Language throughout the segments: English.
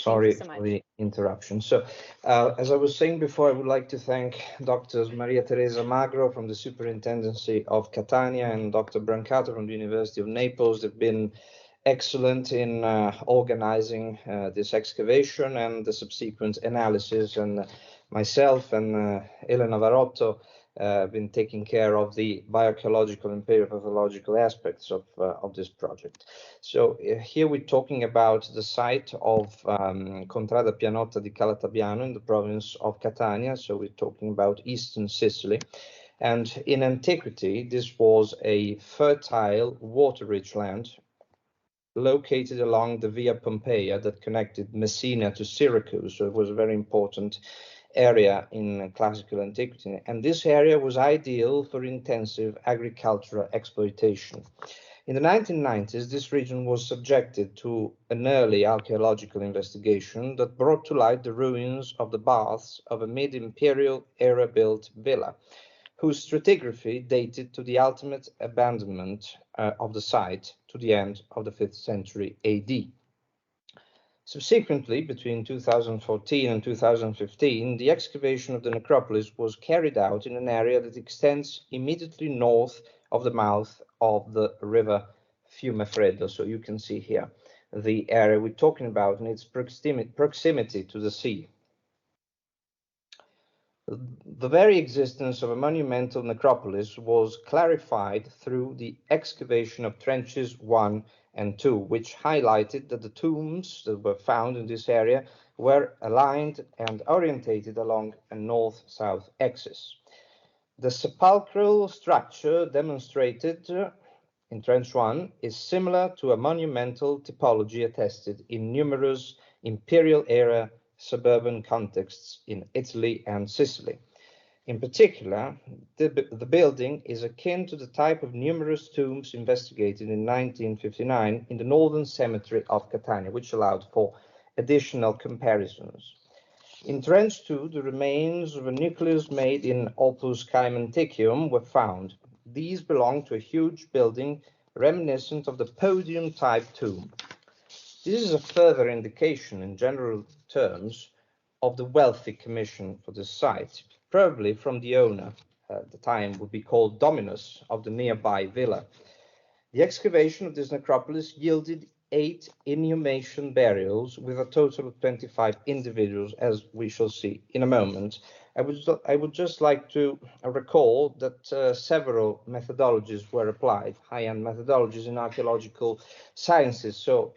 Sorry for the interruption. So, as I was saying before, I would like to thank Drs. Maria Teresa Magro from the Superintendency of Catania and Dr. Brancato from the University of Naples. They've been excellent in organizing this excavation and the subsequent analysis, and myself and Elena Varotto been taking care of the bioarchaeological and paleopathological aspects of this project. So here we're talking about the site of Contrada Pianotta di Calatabiano in the province of Catania. So we're talking about eastern Sicily. And in antiquity, this was a fertile, water-rich land located along the Via Pompeia that connected Messina to Syracuse. So it was a very important area in classical antiquity, and this area was ideal for intensive agricultural exploitation. In the 1990s, this region was subjected to an early archaeological investigation that brought to light the ruins of the baths of a mid-imperial era built villa, whose stratigraphy dated to the ultimate abandonment of the site to the end of the 5th century AD. Subsequently, between 2014 and 2015, the excavation of the necropolis was carried out in an area that extends immediately north of the mouth of the river Fiumefreddo. So you can see here the area we're talking about and its proximity to the sea. The very existence of a monumental necropolis was clarified through the excavation of trenches 1 and 2, which highlighted that the tombs that were found in this area were aligned and orientated along a north-south axis. The sepulchral structure demonstrated in Trench 1 is similar to a monumental typology attested in numerous imperial era suburban contexts in Italy and Sicily. In particular, the building is akin to the type of numerous tombs investigated in 1959 in the northern cemetery of Catania, which allowed for additional comparisons. In Trench 2, the remains of a nucleus made in Opus Caementicium were found. These belong to a huge building reminiscent of the podium-type tomb. This is a further indication, in general terms, of the wealthy commission for this site, probably from the owner, at the time would be called Dominus, of the nearby villa. The excavation of this necropolis yielded 8 inhumation burials with a total of 25 individuals, as we shall see in a moment. I would just like to recall that several methodologies were applied, high-end methodologies in archaeological sciences. So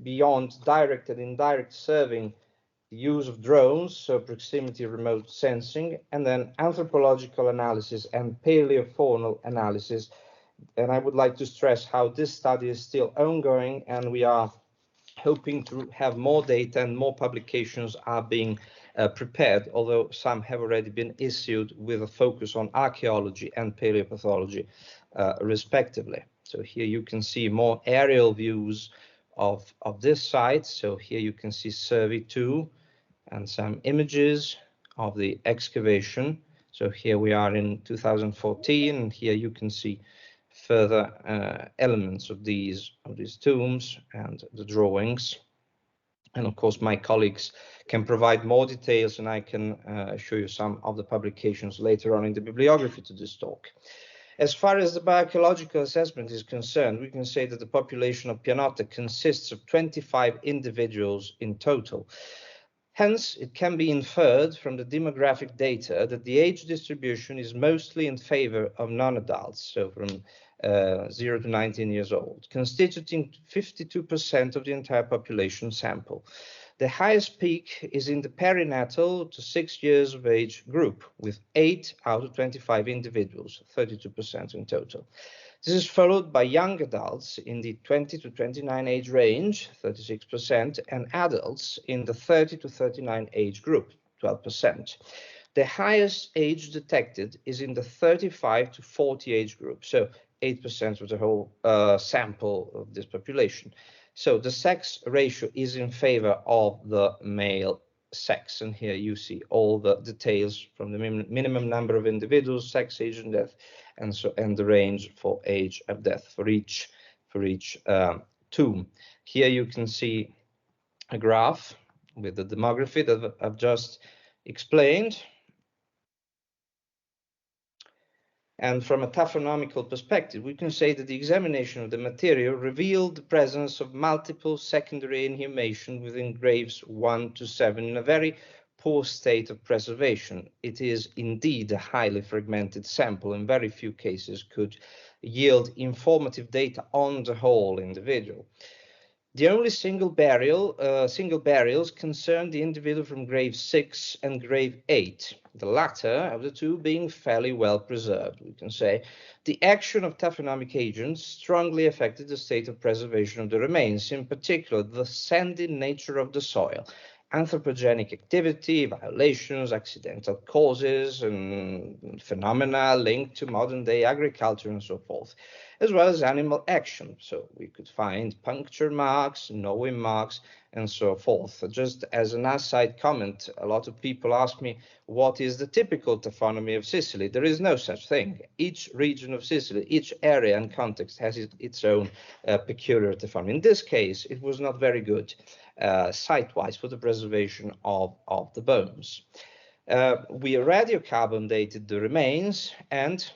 beyond direct and indirect surveying, the use of drones, so proximity remote sensing, and then anthropological analysis and paleofaunal analysis. And I would like to stress how this study is still ongoing, and we are hoping to have more data and more publications are being prepared, although some have already been issued with a focus on archaeology and paleopathology, respectively. So here you can see more aerial views of this site. So here you can see survey 2 and some images of the excavation. So here we are in 2014, and here you can see further elements of these tombs and the drawings. And of course, my colleagues can provide more details, and I can show you some of the publications later on in the bibliography to this talk. As far as the bioarchaeological assessment is concerned, we can say that the population of Pianotta consists of 25 individuals in total. Hence, it can be inferred from the demographic data that the age distribution is mostly in favor of non-adults, so from 0 to 19 years old, constituting 52% of the entire population sample. The highest peak is in the perinatal to 6 years of age group, with 8 out of 25 individuals, 32% in total. This is followed by young adults in the 20 to 29 age range, 36%, and adults in the 30 to 39 age group, 12%. The highest age detected is in the 35 to 40 age group, so 8% of the whole sample of this population. So the sex ratio is in favor of the male sex, and here you see all the details from the minimum number of individuals, sex, age, and death, and the range for age of death for each tomb. Here you can see a graph with the demography that I've just explained. And from a taphonomical perspective, we can say that the examination of the material revealed the presence of multiple secondary inhumation within graves 1 to 7 in a very poor state of preservation. It is indeed a highly fragmented sample, and very few cases could yield informative data on the whole individual. The only single burials concerned the individual from grave 6 and grave 8, the latter of the two being fairly well preserved, we can say. The action of taphonomic agents strongly affected the state of preservation of the remains, in particular the sandy nature of the soil, anthropogenic activity, violations, accidental causes, and phenomena linked to modern-day agriculture and so forth, as well as animal action. So we could find puncture marks, gnawing marks, and so forth. Just as an aside comment, a lot of people ask me, what is the typical taphonomy of Sicily? There is no such thing. Each region of Sicily, each area and context has its own peculiar taphonomy. In this case, it was not very good site-wise for the preservation of the bones. We radiocarbon dated the remains, and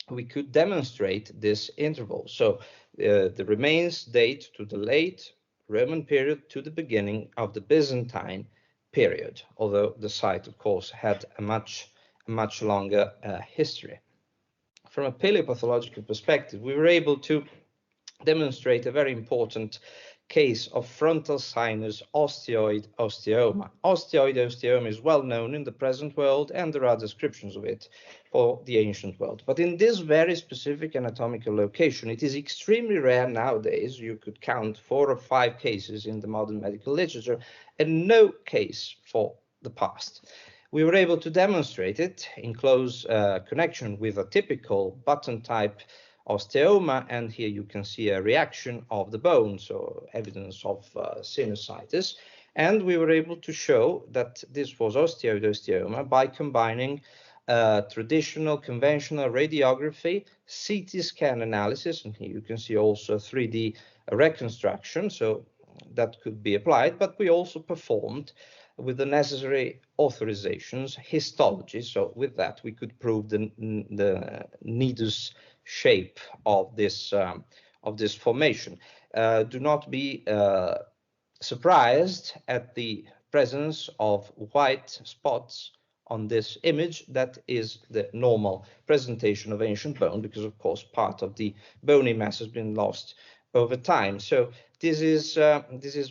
we could demonstrate this interval. So the remains date to the late Roman period to the beginning of the Byzantine period, although the site, of course, had a much longer history. From a paleopathological perspective, we were able to demonstrate a very important case of frontal sinus osteoid osteoma. Osteoid osteoma is well known in the present world, and there are descriptions of it for the ancient world. But in this very specific anatomical location, it is extremely rare nowadays. You could count 4 or 5 cases in the modern medical literature, and no case for the past. We were able to demonstrate it in close connection with a typical button-type osteoma, and here you can see a reaction of the bone, so evidence of sinusitis. And we were able to show that this was osteoid osteoma by combining traditional conventional radiography, CT scan analysis, and here you can see also 3D reconstruction, so that could be applied, but we also performed with the necessary authorizations histology, so with that we could prove the nidus shape of this formation. Do not be surprised at the presence of white spots on this image. That is the normal presentation of ancient bone, because of course part of the bony mass has been lost over time. So this is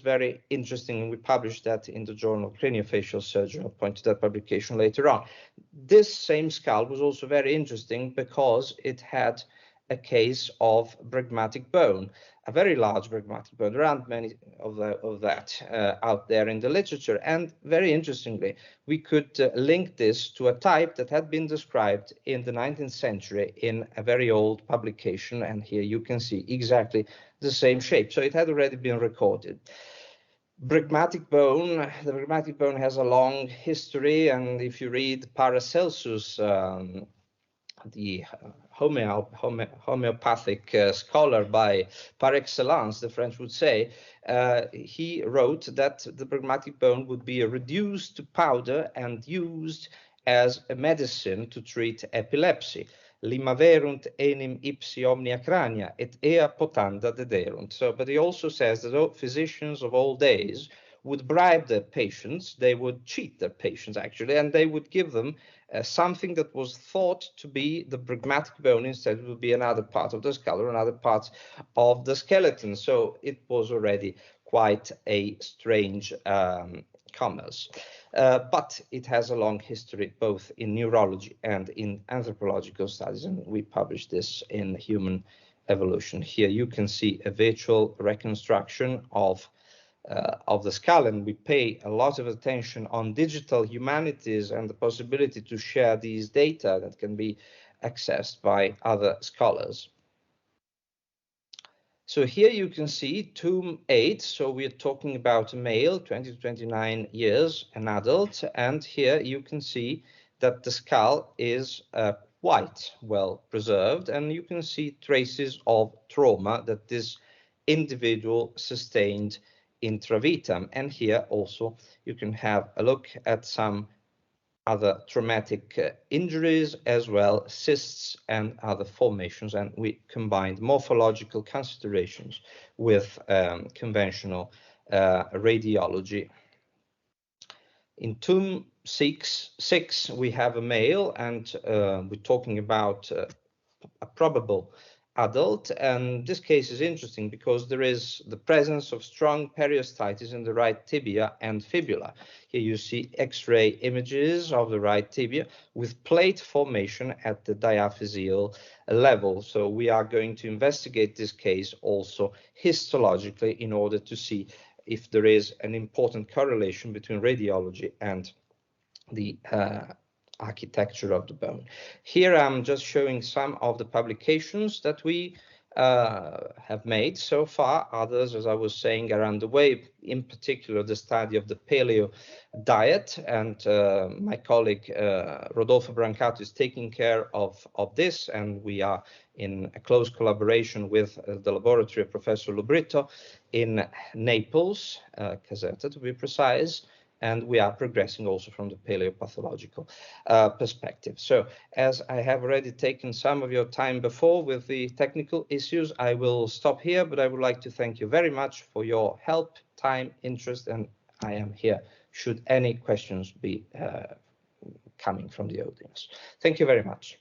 very interesting, and we published that in the journal Craniofacial Surgery. I'll point to that publication later on. This same skull was also very interesting because it had a case of brachmatic bone, a very large brachmatic bone. There aren't many of that out there in the literature. And very interestingly, we could link this to a type that had been described in the 19th century in a very old publication. And here you can see exactly the same shape. So it had already been recorded. Brachmatic bone, the brachmatic bone has a long history, and if you read Paracelsus, the homeopathic scholar by par excellence, the French would say, he wrote that the brachmatic bone would be reduced to powder and used as a medicine to treat epilepsy. Limaverunt enim ipsi omnia crania et ea potanda dederunt. So, but he also says that physicians of all days would bribe their patients, they would cheat their patients actually, and they would give them something that was thought to be the brachmatic bone. Instead, it would be another part of the skull or another part of the skeleton. So it was already quite a strange commerce. But it has a long history both in neurology and in anthropological studies, and we published this in Human Evolution. Here you can see a virtual reconstruction of the skull, and we pay a lot of attention on digital humanities and the possibility to share these data that can be accessed by other scholars. So here you can see tomb 8. So we're talking about a male, 20 to 29 years, an adult. And here you can see that the skull is quite well preserved. And you can see traces of trauma that this individual sustained intravitam. And here also you can have a look at some other traumatic injuries, as well cysts and other formations, and we combined morphological considerations with conventional radiology. In tomb 6 we have a male, and we're talking about a probable adult, and this case is interesting because there is the presence of strong periostitis in the right tibia and fibula. Here you see X-ray images of the right tibia with plate formation at the diaphyseal level. So we are going to investigate this case also histologically in order to see if there is an important correlation between radiology and the architecture of the bone. Here I'm just showing some of the publications that we have made so far. Others, as I was saying, are underway, in particular the study of the paleo diet, and my colleague Rodolfo Brancato is taking care of this, and we are in a close collaboration with the laboratory of Professor Lubrito in Naples, Caserta to be precise, and we are progressing also from the paleopathological perspective. So as I have already taken some of your time before with the technical issues, I will stop here, but I would like to thank you very much for your help, time, interest, and I am here should any questions be coming from the audience. Thank you very much.